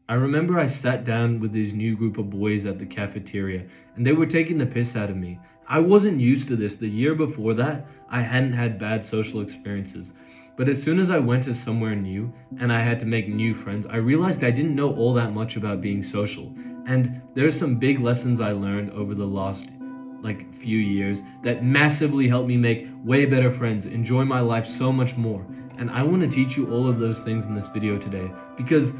I remember I sat down with this new group of boys at the cafeteria and they were taking the piss out of me. I wasn't used to this. The year before that, I hadn't had bad social experiences. But as soon as I went to somewhere new and I had to make new friends, I realized I didn't know all that much about being social. And there's some big lessons I learned over the last few years that massively helped me make way better friends, enjoy my life so much more. And I want to teach you all of those things in this video today, because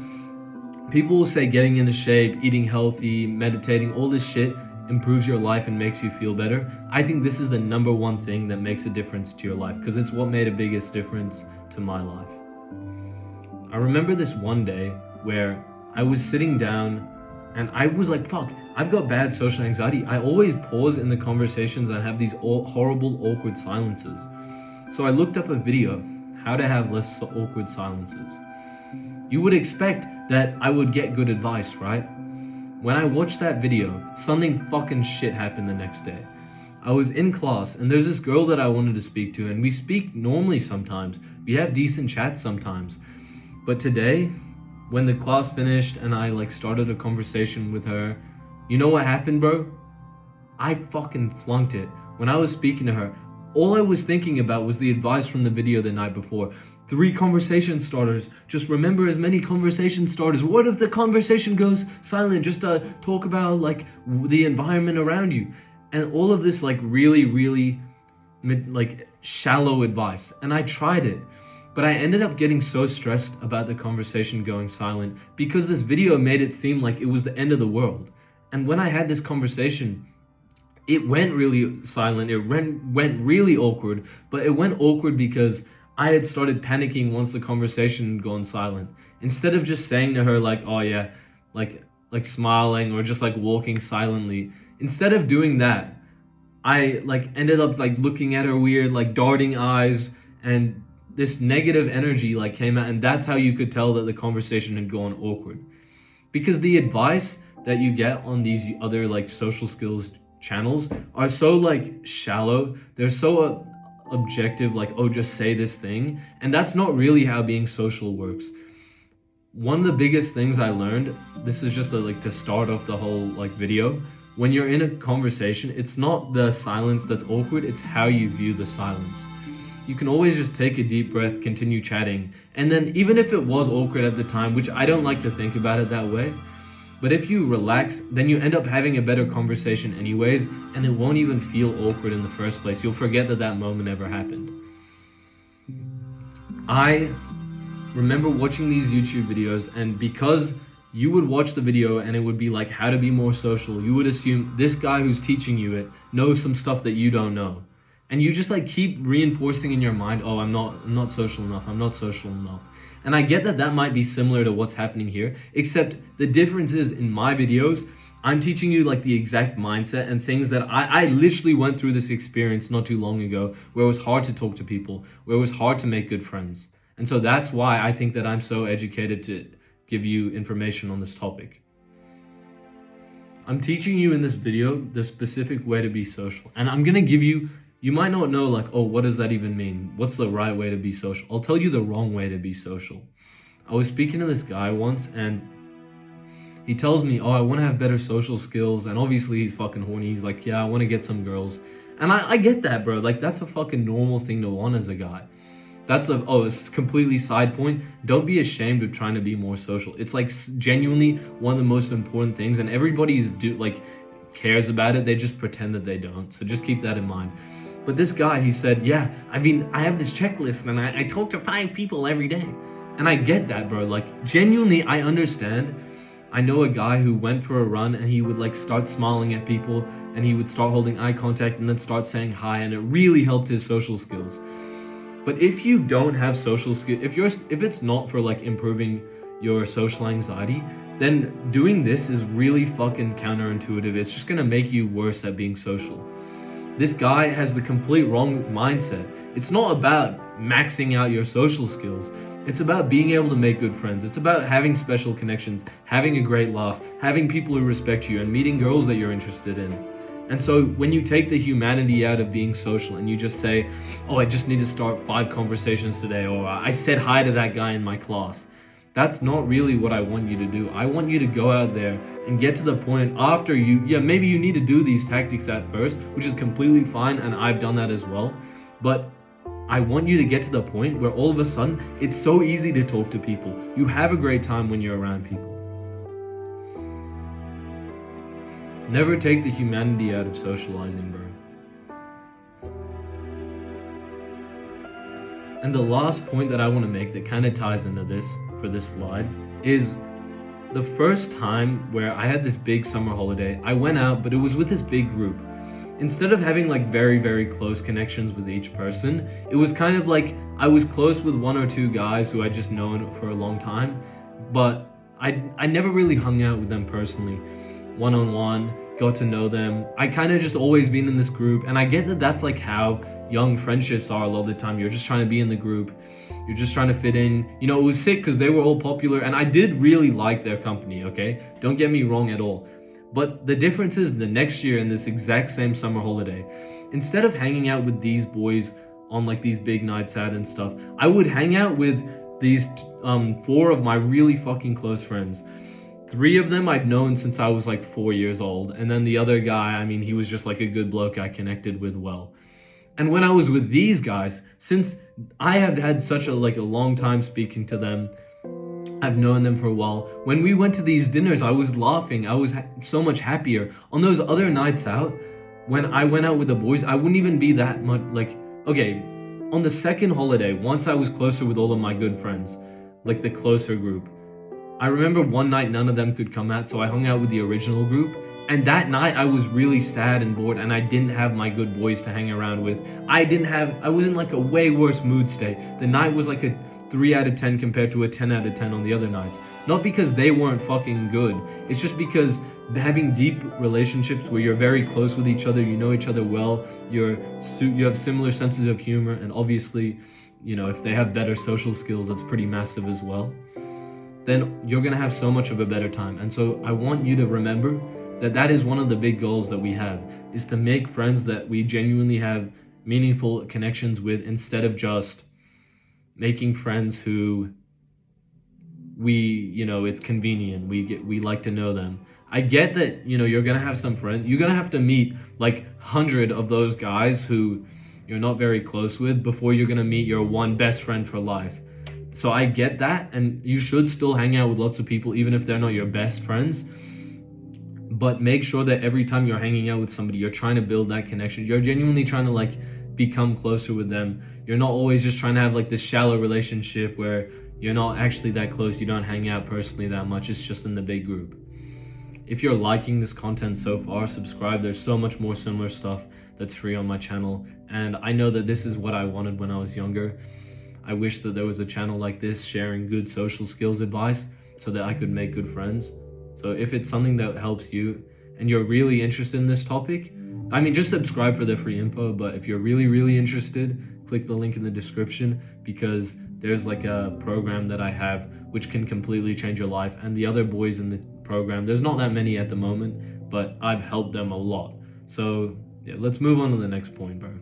people will say getting into shape, eating healthy, meditating, all this shit improves your life and makes you feel better. I think this is the number one thing that makes a difference to your life, because it's what made a biggest difference to my life. I remember this one day where I was sitting down and I was like, fuck, I've got bad social anxiety. I always pause in the conversations and have these horrible, awkward silences. So I looked up a video, how to have less awkward silences. You would expect that I would get good advice, right? When I watched that video, something fucking shit happened the next day. I was in class and there's this girl that I wanted to speak to, and we speak normally sometimes. We have decent chats sometimes. But today, when the class finished and I started a conversation with her, you know what happened, bro? I fucking flunked it. When I was speaking to her, all I was thinking about was the advice from the video the night before. 3 conversation starters. Just remember as many conversation starters. What if the conversation goes silent? Just talk about the environment around you. And all of this really shallow advice. And I tried it. But I ended up getting so stressed about the conversation going silent because this video made it seem like it was the end of the world. And when I had this conversation, it went really silent. It went really awkward, but it went awkward because I had started panicking once the conversation had gone silent. Instead of just saying to her oh yeah, smiling or just walking silently, instead of doing that, I ended up looking at her weird, darting eyes, and this negative energy came out, and that's how you could tell that the conversation had gone awkward. Because the advice that you get on these other social skills channels are so shallow. They're so objective, oh, just say this thing, and that's not really how being social works. One of the biggest things I learned, this is just to start off the whole video, when you're in a conversation, it's not the silence that's awkward, it's how you view the silence. You can always just take a deep breath, continue chatting, and then even if it was awkward at the time, which I don't like to think about it that way, but if you relax, then you end up having a better conversation anyways, and it won't even feel awkward in the first place. You'll forget that moment ever happened. I remember watching these YouTube videos, and because you would watch the video and it would be how to be more social, you would assume this guy who's teaching you it knows some stuff that you don't know. And you just keep reinforcing in your mind, oh, I'm not social enough, I'm not social enough. And I get that might be similar to what's happening here, except the difference is in my videos, I'm teaching you the exact mindset and things that I literally went through this experience not too long ago, where it was hard to talk to people, where it was hard to make good friends. And so that's why I think that I'm so educated to give you information on this topic. I'm teaching you in this video the specific way to be social, and I'm gonna give you might not know oh, what does that even mean? What's the right way to be social? I'll tell you the wrong way to be social. I was speaking to this guy once and he tells me, oh, I want to have better social skills. And obviously he's fucking horny. He's yeah, I want to get some girls. And I get that, bro. That's a fucking normal thing to want as a guy. That's it's completely side point. Don't be ashamed of trying to be more social. It's genuinely one of the most important things, and everybody's cares about it. They just pretend that they don't. So just keep that in mind. But this guy, he said, yeah, I have this checklist and I talk to 5 people every day. And I get that, bro. Genuinely, I understand. I know a guy who went for a run and he would like start smiling at people and he would start holding eye contact and then start saying hi, and it really helped his social skills. But if you don't have social skills, if it's not for like improving your social anxiety, then doing this is really fucking counterintuitive. It's just gonna make you worse at being social. This guy has the complete wrong mindset. It's not about maxing out your social skills. It's about being able to make good friends. It's about having special connections, having a great laugh, having people who respect you, and meeting girls that you're interested in. And so when you take the humanity out of being social and you just say, oh, I just need to start 5 conversations today, or I said hi to that guy in my class, That's not really what I want you to do. I want you to go out there and get to the point after maybe you need to do these tactics at first, which is completely fine, and I've done that as well. But I want you to get to the point where all of a sudden it's so easy to talk to people. You have a great time when you're around people. Never take the humanity out of socializing, bro. And the last point that I want to make that kind of ties into this for this slide is the first time where I had this big summer holiday. I went out, but it was with this big group. Instead of having like very, very close connections with each person, it was kind of like I was close with one or two guys who I'd just known for a long time, but I never really hung out with them personally, one-on-one, got to know them. I kind of just always been in this group, and I get that that's like how young friendships are a lot of the time. You're just trying to be in the group. You're just trying to fit in. You know, it was sick because they were all popular, and I did really like their company, okay? Don't get me wrong at all. But the difference is the next year in this exact same summer holiday, instead of hanging out with these boys on like these big nights out and stuff, I would hang out with these 4 of my really fucking close friends. 3 of them I'd known since I was like 4 years old. And then the other guy, I mean, he was just like a good bloke I connected with well. And when I was with these guys, since I have had such a long time speaking to them, I've known them for a while. When we went to these dinners, I was laughing. I was so much happier. On those other nights out, when I went out with the boys, I wouldn't even be that much okay, on the second holiday, once I was closer with all of my good friends, like the closer group, I remember one night none of them could come out, so I hung out with the original group. And that night I was really sad and bored, and I didn't have my good boys to hang around with. I was in like a way worse mood state. The night was like a 3 out of 10 compared to a 10 out of 10 on the other nights. Not because they weren't fucking good. It's just because having deep relationships where you're very close with each other, you know each other well, you have similar senses of humor, and obviously, you know, if they have better social skills, that's pretty massive as well, then you're gonna have so much of a better time. And so I want you to remember that is one of the big goals that we have, is to make friends that we genuinely have meaningful connections with, instead of just making friends who it's convenient, we like to know them. I get that, you're gonna have some friends, you're gonna have to meet like 100 of those guys who you're not very close with before you're gonna meet your one best friend for life. So I get that, and you should still hang out with lots of people even if they're not your best friends. But make sure that every time you're hanging out with somebody, you're trying to build that connection. You're genuinely trying to become closer with them. You're not always just trying to have this shallow relationship where you're not actually that close. You don't hang out personally that much. It's just in the big group. If you're liking this content so far, subscribe. There's so much more similar stuff that's free on my channel. And I know that this is what I wanted when I was younger. I wish that there was a channel like this sharing good social skills advice so that I could make good friends. So if it's something that helps you and you're really interested in this topic, just subscribe for the free info. But if you're really, really interested, click the link in the description, because there's a program that I have which can completely change your life. And the other boys in the program, there's not that many at the moment, but I've helped them a lot. So yeah, let's move on to the next point, bro.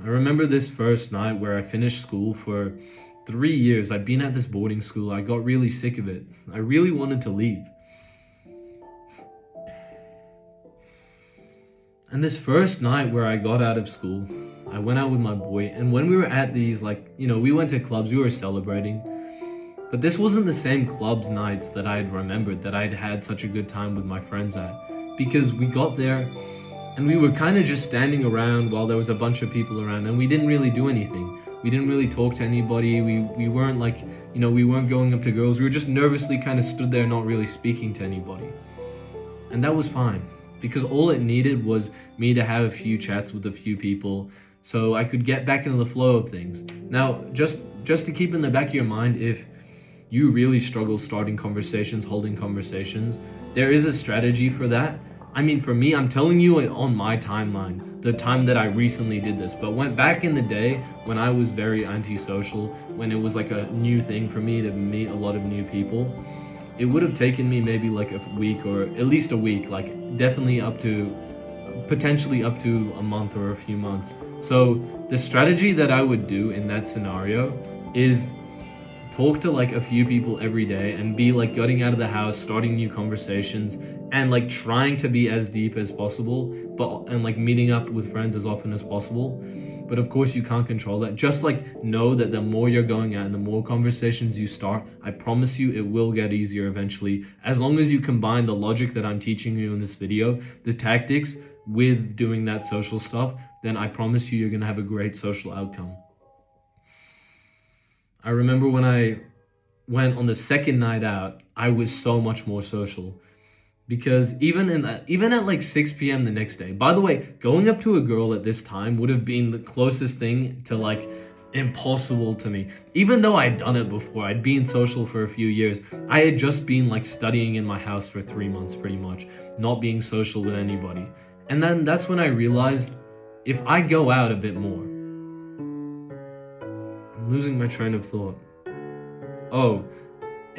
I remember this first night where I finished school for 3 years. I'd been at this boarding school. I got really sick of it. I really wanted to leave. And this first night where I got out of school, I went out with my boy, and when we were at these, we went to clubs, we were celebrating, but this wasn't the same clubs nights that I had remembered, that I'd had such a good time with my friends at, because we got there, and we were kind of just standing around while there was a bunch of people around, and we didn't really do anything. We didn't really talk to anybody. We weren't we weren't going up to girls. We were just nervously kind of stood there, not really speaking to anybody. And that was fine, because all it needed was me to have a few chats with a few people so I could get back into the flow of things. Now, just to keep in the back of your mind, if you really struggle starting conversations, holding conversations, there is a strategy for that. For me, I'm telling you on my timeline, the time that I recently did this, but went back in the day when I was very antisocial, when it was a new thing for me to meet a lot of new people, it would have taken me maybe a week, or at least a week, definitely potentially up to a month or a few months. So the strategy that I would do in that scenario is talk to like a few people every day and be like getting out of the house, starting new conversations, and like trying to be as deep as possible, and like meeting up with friends as often as possible. But of course you can't control that. Just like know that the more you're going out and the more conversations you start, I promise you it will get easier eventually. As long as you combine the logic that I'm teaching you in this video, the tactics, with doing that social stuff, then I promise you're gonna have a great social outcome. I remember when I went on the second night out, I was so much more social. Because even at like 6 p.m. the next day, by the way, going up to a girl at this time would have been the closest thing to like impossible to me. Even though I'd done it before, I'd been social for a few years. I had just been like studying in my house for 3 months pretty much, not being social with anybody. And then that's when I realized if I go out a bit more, I'm losing my train of thought.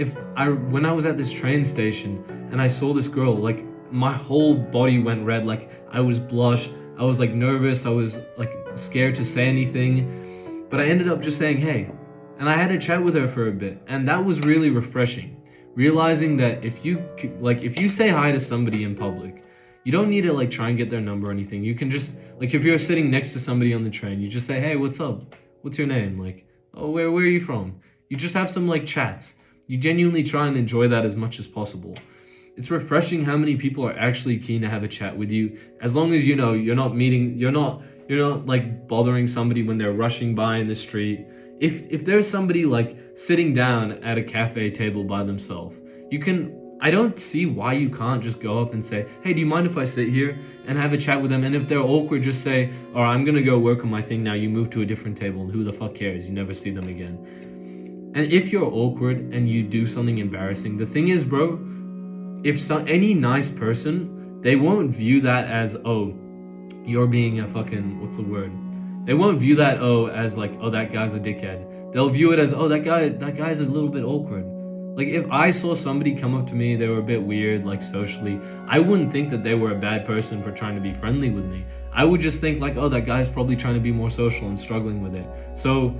When I was at this train station and I saw this girl, like my whole body went red, like I was blushed, I was like nervous, I was like scared to say anything, but I ended up just saying hey, and I had a chat with her for a bit, and that was really refreshing. Realizing that if you say hi to somebody in public, you don't need to like try and get their number or anything. You can just like, if you're sitting next to somebody on the train, you just say, hey, what's up? What's your name? Like, oh, where are you from? You just have some like chats. You genuinely try and enjoy that as much as possible. It's refreshing how many people are actually keen to have a chat with you, as long as you know you're not like bothering somebody when they're rushing by in the street. If there's somebody like sitting down at a cafe table by themselves, I don't see why you can't just go up and say, hey, do you mind if I sit here, and have a chat with them? And if they're awkward, just say, all right, I'm gonna go work on my thing now, you move to a different table, and who the fuck cares? You never see them again. And if you're awkward and you do something embarrassing, the thing is, bro, any nice person, they won't view that as, oh, you're being a fucking, what's the word? They won't view that, as like, oh, that guy's a dickhead. They'll view it as, oh, that guy's a little bit awkward. Like, if I saw somebody come up to me, they were a bit weird, like socially, I wouldn't think that they were a bad person for trying to be friendly with me. I would just think like, oh, that guy's probably trying to be more social and struggling with it. So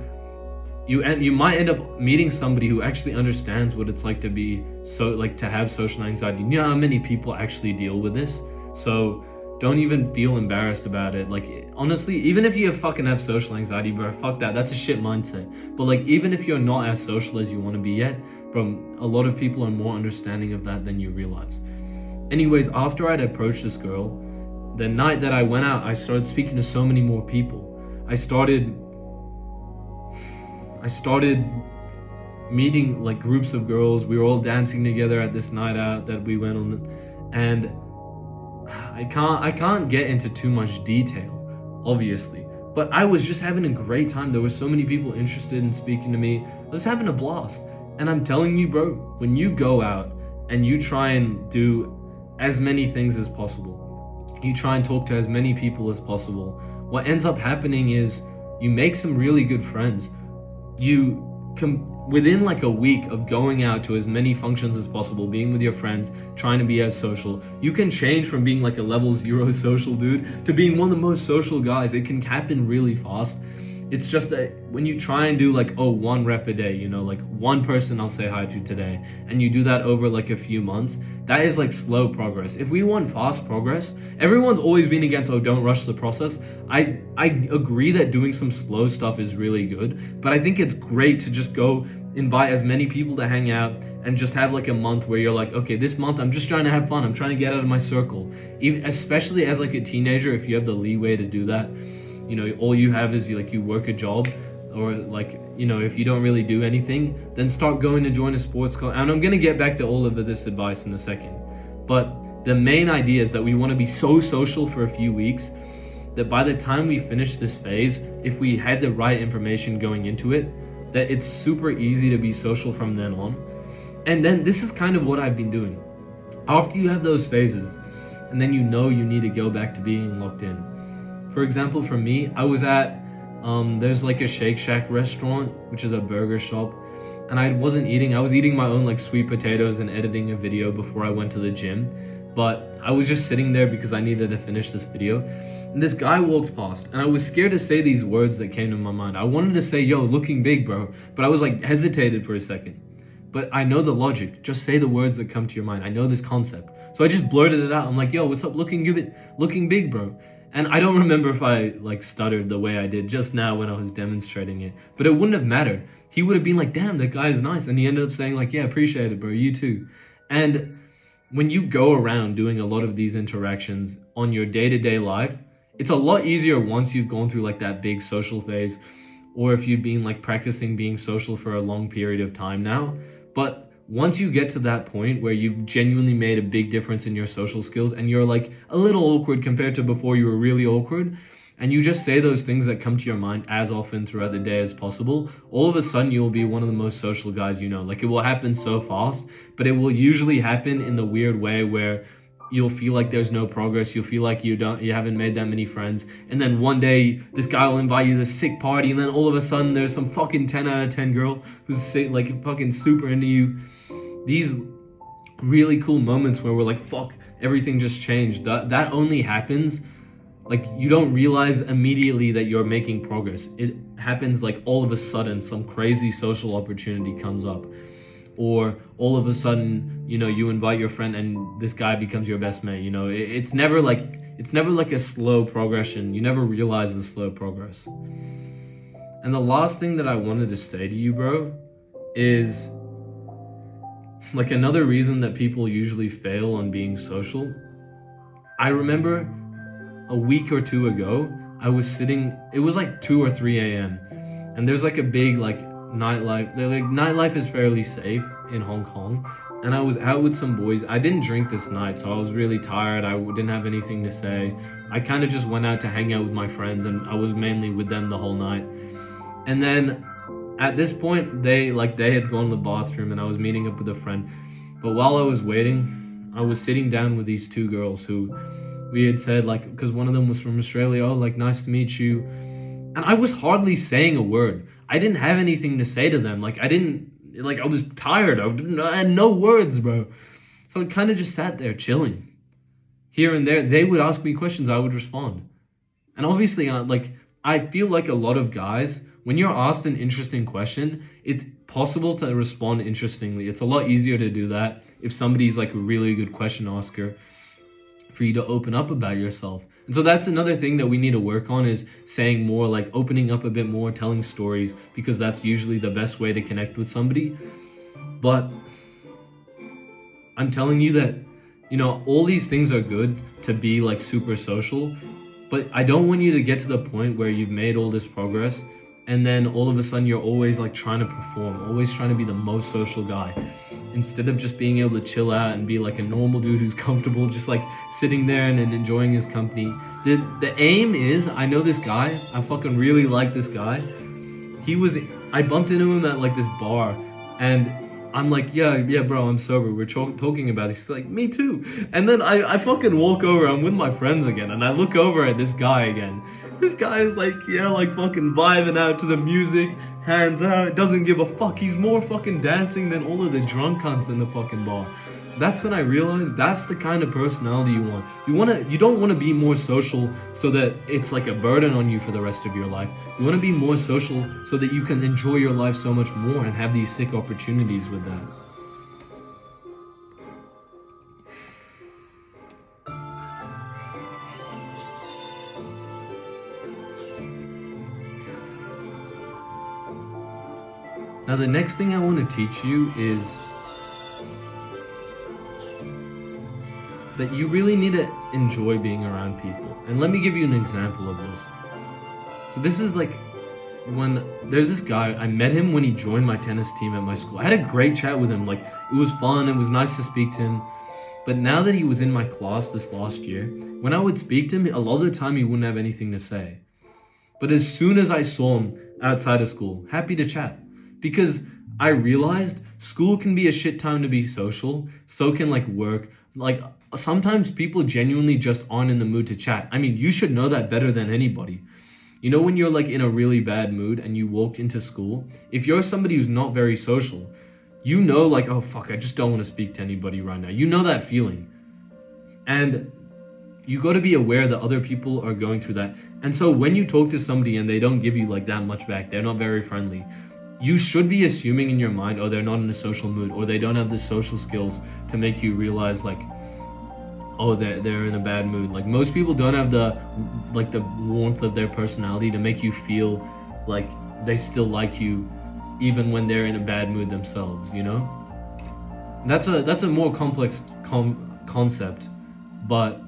you might end up meeting somebody who actually understands what it's like to be to have social anxiety. You know how many people actually deal with this? So don't even feel embarrassed about it. Like, honestly, even if you have social anxiety, bro, fuck that. That's a shit mindset. But like, even if you're not as social as you want to be yet, bro, a lot of people are more understanding of that than you realize. Anyways, after I'd approached this girl, the night that I went out, I started speaking to so many more people. I started meeting like groups of girls. We were all dancing together at this night out that we went on, and I can't get into too much detail, obviously, but I was just having a great time. There were so many people interested in speaking to me. I was having a blast. And I'm telling you, bro, when you go out and you try and do as many things as possible, you try and talk to as many people as possible, what ends up happening is you make some really good friends. Within like a week of going out to as many functions as possible, being with your friends, trying to be as social, you can change from being like a level 0 social dude to being one of the most social guys. It can happen really fast. It's just that when you try and do like, 1 rep a day, like one person I'll say hi to today, and you do that over like a few months, that is like slow progress. If we want fast progress, everyone's always been against, don't rush the process. I agree that doing some slow stuff is really good, but I think it's great to just go invite as many people to hang out and just have like a month where you're like, okay, this month I'm just trying to have fun. I'm trying to get out of my circle. Especially as like a teenager, if you have the leeway to do that. All you have is you work a job, or if you don't really do anything, then start going to join a sports club. And I'm going to get back to all of this advice in a second. But the main idea is that we want to be so social for a few weeks that by the time we finish this phase, if we had the right information going into it, that it's super easy to be social from then on. And then this is kind of what I've been doing. After you have those phases, and then you need to go back to being locked in. For example, for me, I was at, there's like a Shake Shack restaurant, which is a burger shop, and I was eating my own like sweet potatoes and editing a video before I went to the gym, but I was just sitting there because I needed to finish this video, And this guy walked past, and I was scared to say these words that came to my mind. I wanted to say, yo, looking big, bro. But I was like, hesitated for a second. But I know the logic. Just say the words that come to your mind. I know this concept. So I just blurted it out. I'm like, yo, what's up, looking big, bro? And I don't remember if I like stuttered the way I did just now when I was demonstrating it. But it wouldn't have mattered. He would have been like, damn, that guy is nice. And he ended up saying like, yeah, appreciate it, bro. You too. And when you go around doing a lot of these interactions on your day-to-day life, it's a lot easier once you've gone through like that big social phase, or if you've been like practicing being social for a long period of time now. But once you get to that point where you've genuinely made a big difference in your social skills and you're like a little awkward compared to before you were really awkward, and you just say those things that come to your mind as often throughout the day as possible, all of a sudden you'll be one of the most social guys you know. Like, it will happen so fast, but it will usually happen in the weird way where you'll feel like there's no progress. You'll feel like you haven't made that many friends. And then one day this guy will invite you to this sick party, and then all of a sudden there's some fucking 10 out of 10 girl who's sick, like fucking super into you. These really cool moments where we're like, fuck, everything just changed. That only happens, like, you don't realize immediately that you're making progress. It happens like all of a sudden some crazy social opportunity comes up. Or all of a sudden, you know, you invite your friend and this guy becomes your best mate. You know, it's never like a slow progression. You never realize the slow progress. And the last thing that I wanted to say to you, bro, is like another reason that people usually fail on being social. I remember a week or two ago, I was sitting, it was like 2 or 3 a.m. and there's like a big like nightlife. Like, nightlife is fairly safe in Hong Kong, and I was out with some boys. I didn't drink this night, so I was really tired. I didn't have anything to say. I kind of just went out to hang out with my friends, and I was mainly with them the whole night. And then at this point, they had gone to the bathroom, and I was meeting up with a friend. But while I was waiting, I was sitting down with these two girls who we had said, like, because one of them was from Australia, oh, like, nice to meet you. And I was hardly saying a word. I didn't have anything to say to them. Like, I was tired. I had no words, bro. So I kind of just sat there chilling. Here and there, they would ask me questions, I would respond. And obviously, I feel like a lot of guys, when you're asked an interesting question, it's possible to respond interestingly. It's a lot easier to do that if somebody's like a really good question asker, for you to open up about yourself. And so that's another thing that we need to work on, is saying more, like opening up a bit more, telling stories, because that's usually the best way to connect with somebody. But I'm telling you that, you know, all these things are good to be like super social, but I don't want you to get to the point where you've made all this progress and then all of a sudden you're always like trying to perform, always trying to be the most social guy, instead of just being able to chill out and be like a normal dude who's comfortable, just like sitting there and enjoying his company. The aim is, I know this guy, I fucking really like this guy. I bumped into him at like this bar, and I'm like, yeah, bro, I'm sober. We're talking about it. He's like, me too. And then I fucking walk over, I'm with my friends again, and I look over at this guy again. This guy is like, yeah, like fucking vibing out to the music, hands out, doesn't give a fuck. He's more fucking dancing than all of the drunk cunts in the fucking bar. That's when I realized that's the kind of personality you want. You don't want to be more social so that it's like a burden on you for the rest of your life. You want to be more social so that you can enjoy your life so much more and have these sick opportunities with that. Now the next thing I want to teach you is that you really need to enjoy being around people. And let me give you an example of this. So this is like when there's this guy, I met him when he joined my tennis team at my school. I had a great chat with him. Like, it was fun, it was nice to speak to him. But now that he was in my class this last year, when I would speak to him, a lot of the time he wouldn't have anything to say. But as soon as I saw him outside of school, happy to chat. Because I realized school can be a shit time to be social, so can like work. Like, sometimes people genuinely just aren't in the mood to chat. I mean, you should know that better than anybody. You know, when you're like in a really bad mood and you walk into school, if you're somebody who's not very social, you know, like, oh fuck, I just don't want to speak to anybody right now. You know that feeling. And you got to be aware that other people are going through that. And so when you talk to somebody and they don't give you like that much back, they're not very friendly, you should be assuming in your mind, oh, they're not in a social mood, or they don't have the social skills to make you realize like, oh, they're in a bad mood. Like most people don't have the warmth of their personality to make you feel like they still like you even when they're in a bad mood themselves, you know? That's a more complex concept, but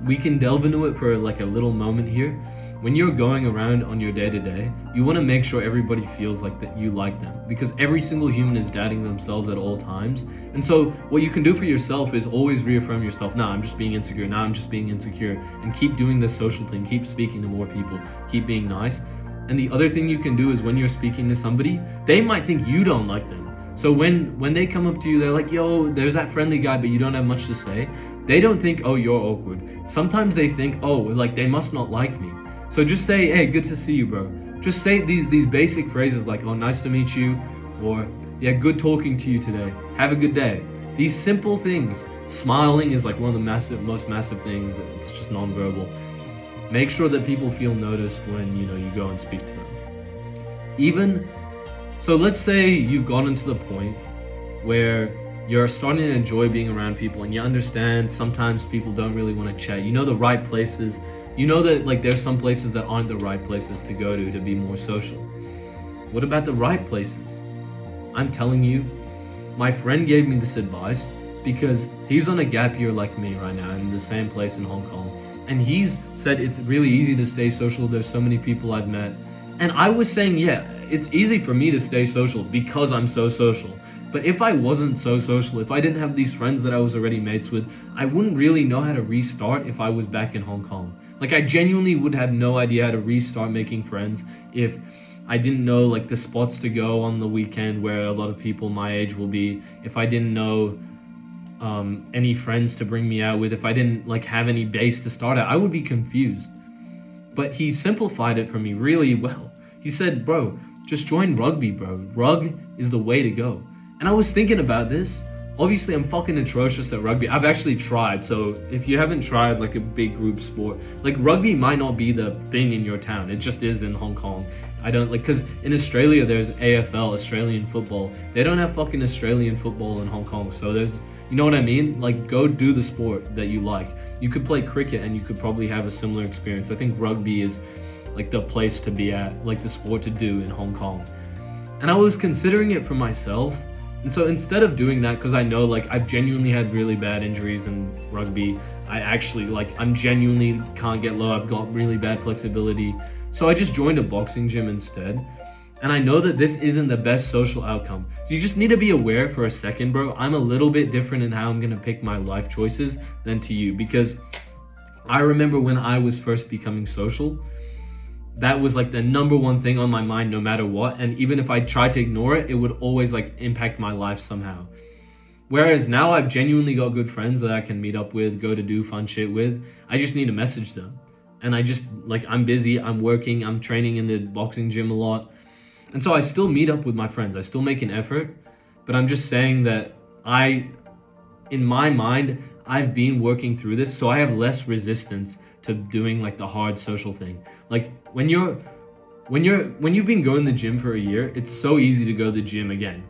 we can delve into it for like a little moment here. When you're going around on your day-to-day, you want to make sure everybody feels like that you like them, because every single human is doubting themselves at all times. And so what you can do for yourself is always reaffirm yourself. Nah, I'm just being insecure. Nah, I'm just being insecure. And keep doing this social thing. Keep speaking to more people. Keep being nice. And the other thing you can do is when you're speaking to somebody, they might think you don't like them. So when they come up to you, they're like, yo, there's that friendly guy, but you don't have much to say. They don't think, oh, you're awkward. Sometimes they think, oh, like they must not like me. So just say, hey, good to see you, bro. Just say these basic phrases like, oh, nice to meet you, or yeah, good talking to you today. Have a good day. These simple things. Smiling is like one of the most massive things. It's just nonverbal. Make sure that people feel noticed when you go and speak to them. So let's say you've gotten to the point where you're starting to enjoy being around people, and you understand sometimes people don't really want to chat. You know the right places. You know that like there's some places that aren't the right places to go to be more social. What about the right places? I'm telling you, my friend gave me this advice because he's on a gap year like me right now in the same place in Hong Kong. And he's said it's really easy to stay social. There's so many people I've met. And I was saying, yeah, it's easy for me to stay social because I'm so social. But if I wasn't so social, if I didn't have these friends that I was already mates with, I wouldn't really know how to restart if I was back in Hong Kong. Like I genuinely would have no idea how to restart making friends if I didn't know like the spots to go on the weekend where a lot of people my age will be, if I didn't know any friends to bring me out with, if I didn't like have any base to start at, I would be confused. But he simplified it for me really well. He said, bro, just join rugby, bro. Rug is the way to go. And I was thinking about this. Obviously, I'm fucking atrocious at rugby. I've actually tried. So if you haven't tried like a big group sport, like rugby might not be the thing in your town. It just is in Hong Kong. I don't like, because in Australia, there's AFL, Australian football. They don't have fucking Australian football in Hong Kong. So there's, you know what I mean? Like go do the sport that you like. You could play cricket and you could probably have a similar experience. I think rugby is like the place to be at, like the sport to do in Hong Kong. And I was considering it for myself. And so instead of doing that, because I know like I've genuinely had really bad injuries in rugby, I actually like I'm genuinely can't get low. I've got really bad flexibility. So I just joined a boxing gym instead. And I know that this isn't the best social outcome. So you just need to be aware for a second, bro. I'm a little bit different in how I'm going to pick my life choices than to you, because I remember when I was first becoming social, that was like the number one thing on my mind no matter what. And even if I tried to ignore it, it would always like impact my life somehow. Whereas now I've genuinely got good friends that I can meet up with, go to do fun shit with. I just need to message them. And I just like, I'm busy, I'm working, I'm training in the boxing gym a lot. And so I still meet up with my friends. I still make an effort, but I'm just saying that in my mind, I've been working through this. So I have less resistance to doing like the hard social thing. Like when you've been going to the gym for a year, it's so easy to go to the gym again.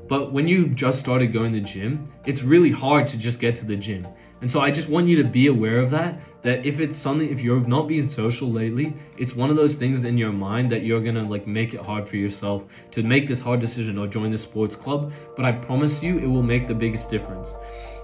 But when you've just started going to the gym, it's really hard to just get to the gym. And so I just want you to be aware of that if it's something, if you've not been social lately, it's one of those things in your mind that you're gonna like make it hard for yourself to make this hard decision or join the sports club. But I promise you, it will make the biggest difference.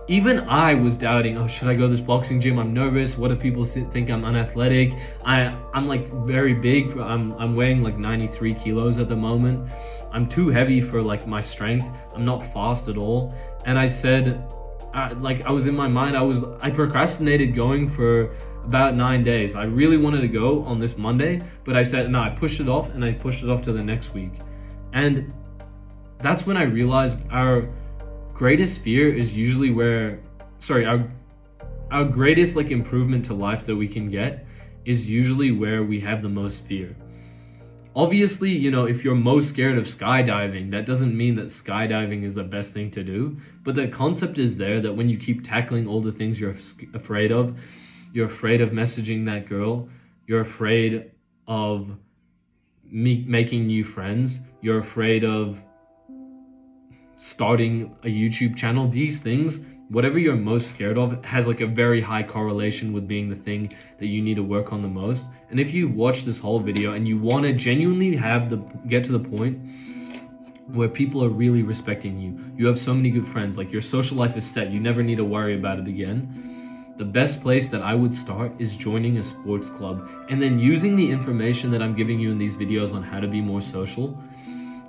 Even I was doubting, oh, should I go to this boxing gym? I'm nervous. What if people think I'm unathletic? I'm like very big. I'm weighing like 93 kilos at the moment. I'm too heavy for like my strength. I'm not fast at all. And I said, I was in my mind, I procrastinated going for about 9 days. I really wanted to go on this Monday, but I said, no, I pushed it off, and I pushed it off to the next week. And that's when I realized our greatest fear is usually our greatest like improvement to life that we can get is usually where we have the most fear. Obviously, you know, if you're most scared of skydiving, that doesn't mean that skydiving is the best thing to do. But the concept is there that when you keep tackling all the things you're afraid of, you're afraid of messaging that girl, you're afraid of making new friends, you're afraid of starting a YouTube channel, these things, whatever you're most scared of has like a very high correlation with being the thing that you need to work on the most. And if you've watched this whole video and you want to genuinely get to the point where people are really respecting you, you have so many good friends, like your social life is set, you never need to worry about it again, the best place that I would start is joining a sports club, and then using the information that I'm giving you in these videos on how to be more social,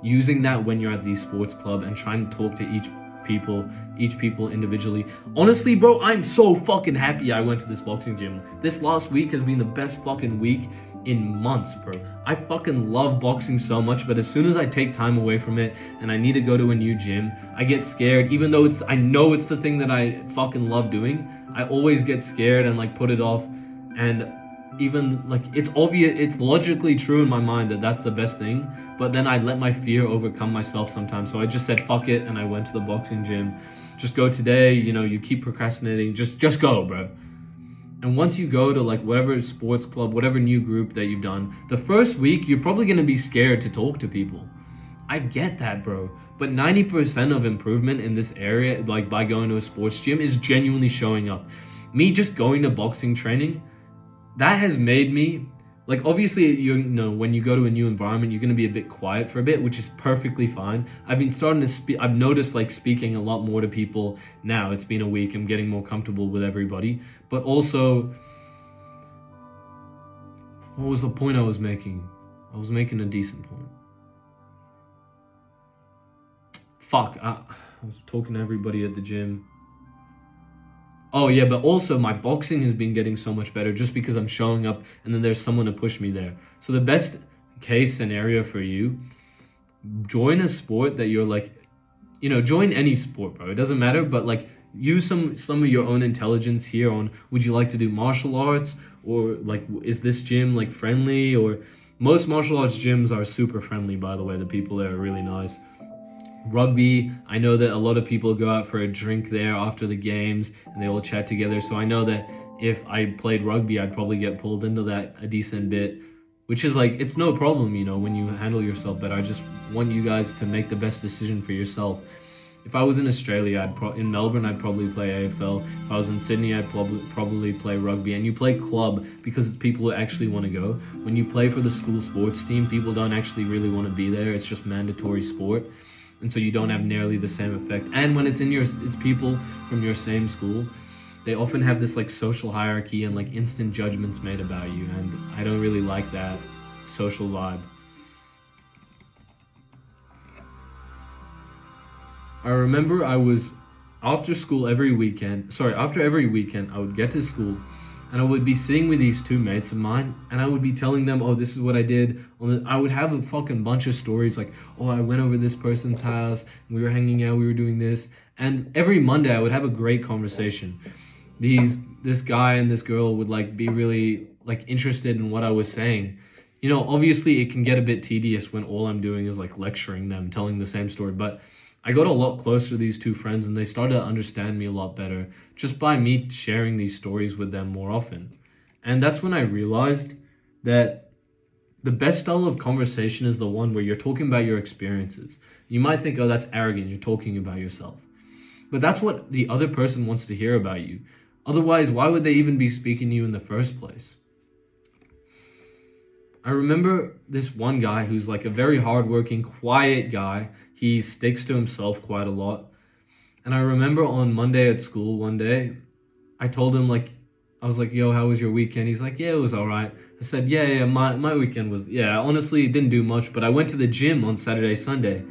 using that when you're at the sports club and trying to talk to each people individually. Honestly, bro, I'm so fucking happy I went to this boxing gym. This last week has been the best fucking week in months, bro. I fucking love boxing so much, but as soon as I take time away from it and I need to go to a new gym, I get scared. Even though I know it's the thing that I fucking love doing, I always get scared and like put it off. And even like it's obvious, it's logically true in my mind that that's the best thing, but then I let my fear overcome myself sometimes. So I just said fuck it and I went to the boxing gym. Just go today, you know, you keep procrastinating, just go, bro. And once you go to like whatever sports club, whatever new group that you've done, the first week you're probably going to be scared to talk to people. I get that, bro. But 90% of improvement in this area, like by going to a sports gym, is genuinely showing up. Me just going to boxing training, that has made me, like, obviously, you know, when you go to a new environment, you're going to be a bit quiet for a bit, which is perfectly fine. I've been starting to speak, I've noticed, like, speaking a lot more to people now. It's been a week. I'm getting more comfortable with everybody. But also, what was the point I was making? I was making a decent point. Fuck, I was talking to everybody at the gym. Oh yeah, but also my boxing has been getting so much better just because I'm showing up and then there's someone to push me there. So the best case scenario for you, join a sport that you're like, you know, join any sport, bro. It doesn't matter, but like use some of your own intelligence here on, would you like to do martial arts, or like, is this gym like friendly? Or most martial arts gyms are super friendly, by the way. The people there are really nice. Rugby, I know that a lot of people go out for a drink there after the games and they all chat together. So I know that if I played rugby, I'd probably get pulled into that a decent bit, which is like, it's no problem, you know, when you handle yourself better. I just want you guys to make the best decision for yourself. If I was in Australia, in Melbourne, I'd probably play AFL. If I was in Sydney, I'd probably play rugby. And you play club because it's people who actually want to go. When you play for the school sports team, people don't actually really want to be there. It's just mandatory sport. And so you don't have nearly the same effect. And when it's people from your same school, they often have this like social hierarchy and like instant judgments made about you. And I don't really like that social vibe. I remember after every weekend, I would get to school and I would be sitting with these two mates of mine and I would be telling them, oh, this is what I did. I would have a fucking bunch of stories like, oh, I went over this person's house and we were hanging out, we were doing this. And every Monday I would have a great conversation. This guy and this girl would like be really like interested in what I was saying. You know, obviously it can get a bit tedious when all I'm doing is like lecturing them, telling the same story, but I got a lot closer to these two friends and they started to understand me a lot better just by me sharing these stories with them more often. And that's when I realized that the best style of conversation is the one where you're talking about your experiences. You might think, oh, that's arrogant, you're talking about yourself. But that's what the other person wants to hear about you. Otherwise, why would they even be speaking to you in the first place? I remember this one guy who's like a very hardworking, quiet guy. He sticks to himself quite a lot. And I remember on Monday at school one day, I told him like, I was like, yo, how was your weekend? He's like, yeah, it was all right. I said, yeah, my weekend was, honestly, it didn't do much, but I went to the gym on Saturday, Sunday.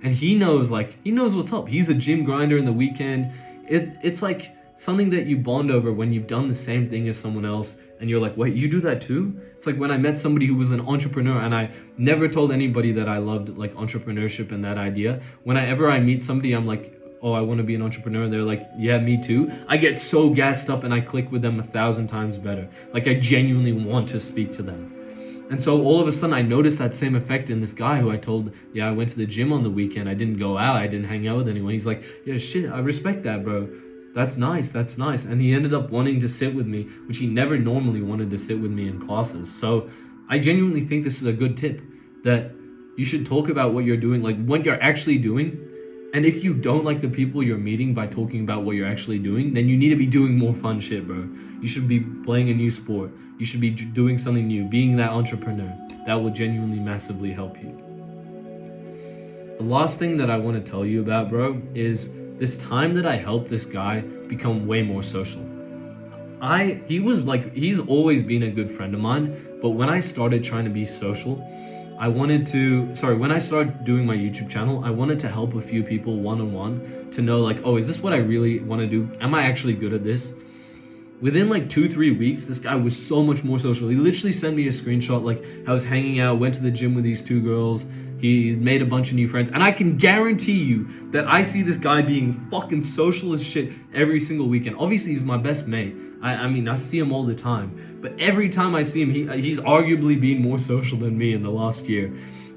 And he knows what's up. He's a gym grinder in the weekend. It's like something that you bond over when you've done the same thing as someone else. And you're like, wait, you do that too? It's like when I met somebody who was an entrepreneur and I never told anybody that I loved like entrepreneurship and that idea. Whenever I meet somebody, I'm like, oh, I want to be an entrepreneur. And they're like, yeah, me too. I get so gassed up and I click with them 1,000 times better. Like I genuinely want to speak to them. And so all of a sudden I noticed that same effect in this guy who I told, yeah, I went to the gym on the weekend. I didn't go out. I didn't hang out with anyone. He's like, yeah, shit, I respect that, bro. That's nice. That's nice. And he ended up wanting to sit with me, which he never normally wanted to sit with me in classes. So I genuinely think this is a good tip, that you should talk about what you're doing, like what you're actually doing. And if you don't like the people you're meeting by talking about what you're actually doing, then you need to be doing more fun shit, bro. You should be playing a new sport. You should be doing something new, being that entrepreneur. That will genuinely massively help you. The last thing that I want to tell you about, bro, is this time that I helped this guy become way more social. He's always been a good friend of mine, but when I started trying to be social, when I started doing my YouTube channel, I wanted to help a few people one-on-one to know like, oh, is this what I really want to do? Am I actually good at this? Within like 2-3 weeks, this guy was so much more social. He literally sent me a screenshot, like I was hanging out, went to the gym with these 2 girls. He made a bunch of new friends. And I can guarantee you that I see this guy being fucking social as shit every single weekend. Obviously, he's my best mate. I mean, I see him all the time. But every time I see him, he's arguably been more social than me in the last year,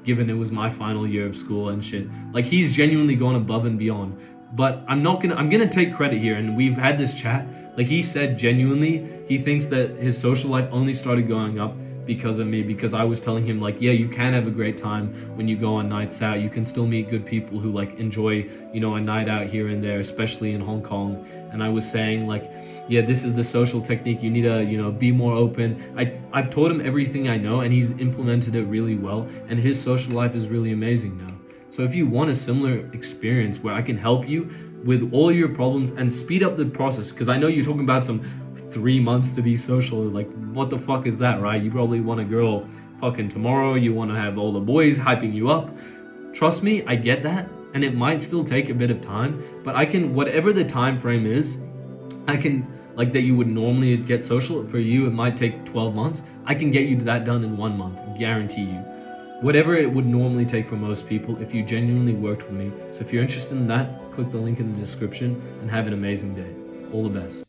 given it was my final year of school and shit. Like, he's genuinely gone above and beyond. But I'm gonna take credit here, and we've had this chat. Like, he said genuinely, he thinks that his social life only started going up because of me, because I was telling him like, yeah, you can have a great time when you go on nights out. You can still meet good people who like enjoy, you know, a night out here and there, especially in Hong Kong. And I was saying like, yeah, this is the social technique. You need to, you know, be more open. I've taught him everything I know, and he's implemented it really well. And his social life is really amazing now. So if you want a similar experience where I can help you with all your problems and speed up the process, because I know you're talking about some 3 months to be social, like what the fuck is that, right? You probably want a girl fucking tomorrow, you want to have all the boys hyping you up. Trust me, I get that, and it might still take a bit of time, but I can, whatever the time frame is, I can, like that you would normally get social, for you it might take 12 months, I can get you that done in 1 month, guarantee you. Whatever it would normally take for most people if you genuinely worked with me. So if you're interested in that, click the link in the description and have an amazing day. All the best.